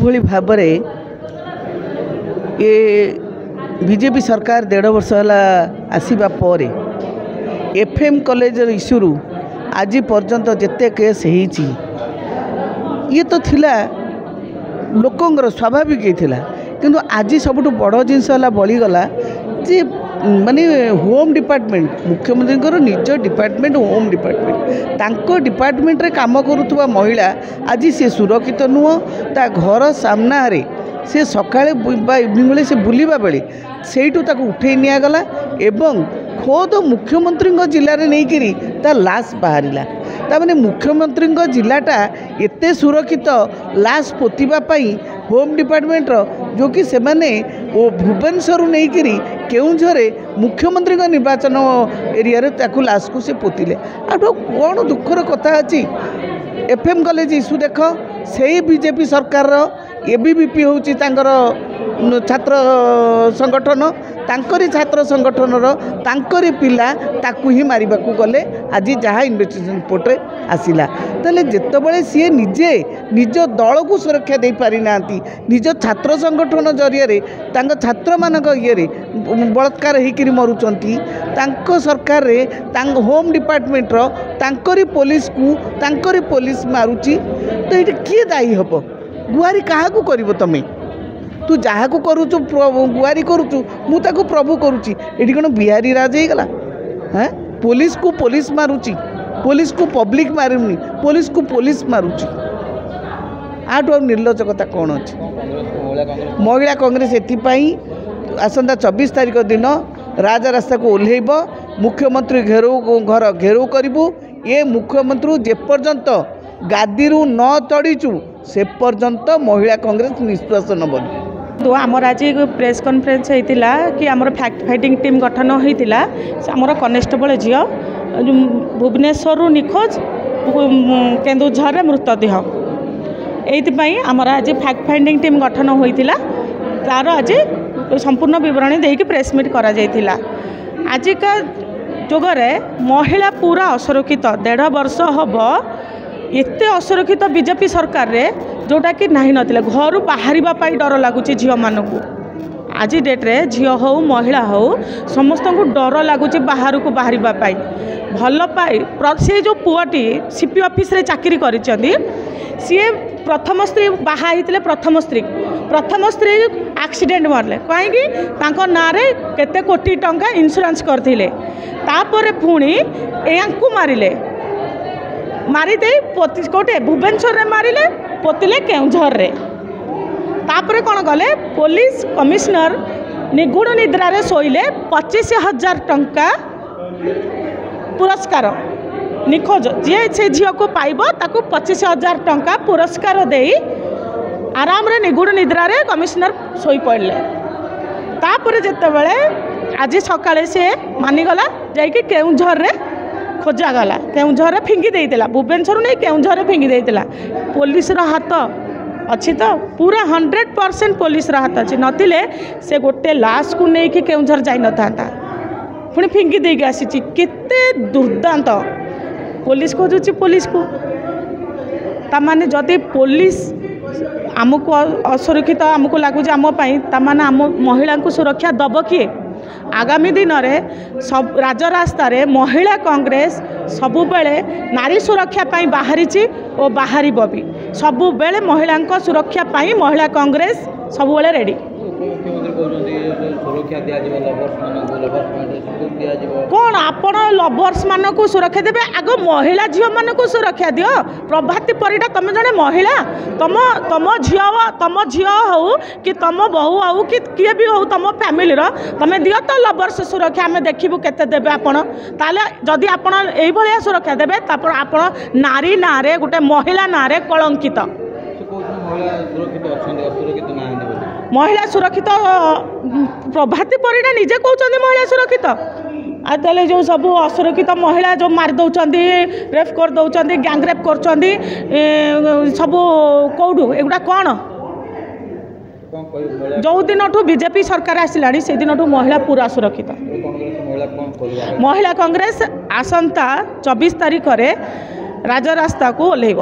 भली भाव ये बीजेपी सरकार 1.5 वर्ष है आसवा पर एफएम कॉलेज इश्यू आज पर्यंत जिते केस ये तो थिला लोकंर स्वाभाविक होता किंतु आज सबुठ बड़ जिनस बलिगला जे माने होम डिपार्टमेंट मुख्यमंत्री निज डिपार्टमेंट होम डिपार्टमेंट तांको डिपार्टमेंट रे काम करुवा महिला आज सी सुरक्षित नुह ता घर सामना रे से सकाळे इवनिंग बेले से बुलवा बेले सेठू ताको उठे निगला एवं खोद मुख्यमंत्री जिले में नहीं ता लाश बाहरिला ताने मुख्यमंत्री जिलाटा एते सुरक्षित लाश पोतीबाई होम डिपार्टमेंट जो कि से माने भुवनेश्वर नहीं केउझरे मुख्यमंत्री निर्वाचन एरिया लाश को से पोतिले आ कौन दुखर कथा अच्छी एफएम कॉलेज इश्यू देख से बीजेपी सरकार एबीवीपी होची तांकर छात्र संगठन तांकरी छात्र संगठनर तांकरी पिला ताकू ही मारिबा को गले आज जहाँ इन्वेस्टिगेशन रिपोर्ट रे आसिला तले जेतेबेले सी निजे निज दल को सुरक्षा दे पारि नांती निज छात्र संगठन जरिया रे तांक छात्र मानक ये बलात्कार होकर मरुचंती तांको सरकार रे तांक होम डिपार्टमेंट रो तांकरी पुलिस मारुची तो ये किए दायी हम गुहारी क्या कर तमें तू जहाँ को करुचु गुहारी करुचु मुझे प्रभु करुच्ची ये कौन बिहारी राज हो गला हाँ पुलिस को पुलिस मारुची पुलिस को पब्लिक मारूनी पुलिस को पुलिस मारुची आठू निर्लजकता कौन अच्छी महिला कांग्रेस एपाई आसंता 24 तारीख दिन राजरास्ता को ओह्लैब मुख्यमंत्री घर घेराव करूँ ये मुख्यमंत्री जेपर्यंत गादी न चढ़ीचु से पर्यंत महिला कांग्रेस निश्वास नबनी तो आमर आज प्रेस कॉन्फ्रेंस होता कि आमर फैक्ट फाइटिंग टीम गठन होता आमर कनेस्टेबल झील भुवनेश्वर निखोज केन्दुझर मृतदेह ये आमर आज फैक्ट फाइंडिंग टीम गठन होता तार आज संपूर्ण विवरणी देकी प्रेस मीट करा जायतिला आजिका जुगरे महिला पूरा असुरक्षित 1.5 वर्ष हम एते असुरक्षित बीजेपी सरकार रे जोटा कि नहीं नथिला घर बाहर डर लगुच झील मानक आज डेट्रे झील हो महिला हो समस्त को डर लगुच बाहर को बाहर भल पाई से जो पुआटी सीपी ऑफिस रे चाकरी करिसेंती सी प्रथम स्त्री बाहा प्रथम स्त्री एक्सीडेंट मरले कहीं ना रे केते कोटी टंका इंश्योरेंस करथिले तापर पुणी यांकु मारिले मारिदे कोटे भुवनेश्वर मारिले पोतिले केउझर रे तापर कौन गले पुलिस कमिश्नर निगुड़ निद्रा रे सोइले 25,000 टंका पुरस्कार निखोज जी से झील को पाइब ताकू 25,000 टंका पुरस्कार दे आराम रे निगुड़ निद्रा रे कमिश्नर सोई पड़ले तापर जेतेबेले आज सकाळे से मानिगला जाइके केउझर रे खोजा गला केउझर फिंगी देइतिला भुवनेश्वर नहीं केउझर फिंगी देइतिला पुलिस रो हाथ अच्छी तो पूरा 100% पुलिस रो हाथ अच्छी नथिले से गोटे लाश को नहीं कि केउझर जाई न था पुणी फिंगी देके आसी केते दुर्दांत पुलिस खोजुची पुलिस को तामाने जदि पुलिस आमको असुरक्षित आमको लगुच आम तामाने आम महिला को सुरक्षा दब किए आगामी दिन में सब राजरास्ता रे महिला कांग्रेस सबुबेले नारी सुरक्षा पाई बाहरी और बाहर भी सबुबेले महिला सुरक्षा पाई महिला कांग्रेस सबुबेले रेडी कौन आपण लवर्स मान को सुरक्षा देवे आग महिला झील मान को सुरक्षा दियो प्रभाती परिडा तुम जड़े महिला तुम झील हो कि तुम बहु हो कि किए भी हो तुम फैमिली तुम दियो तो लवर्स सुरक्षा आम देखू केते देवे आपण ताले जदि आपण एई भलिया सुरक्षा देवे तापर आपण नारी ना रे गोटे महिला ना रे कलंकित महिला सुरक्षित प्रभाती परिडा निजे कहते महिला सुरक्षित आते जो सब असुरक्षित महिला जो मारी दौरान रेप कर दौरान गैंगरेप कर सब कौटू एगुड़ा कौन जो दिन बीजेपी सरकार आसला से दिन महिला पूरा सुरक्षित महिला कांग्रेस आसंता 24 तारीख में राजरास्ता को ओह्लैब।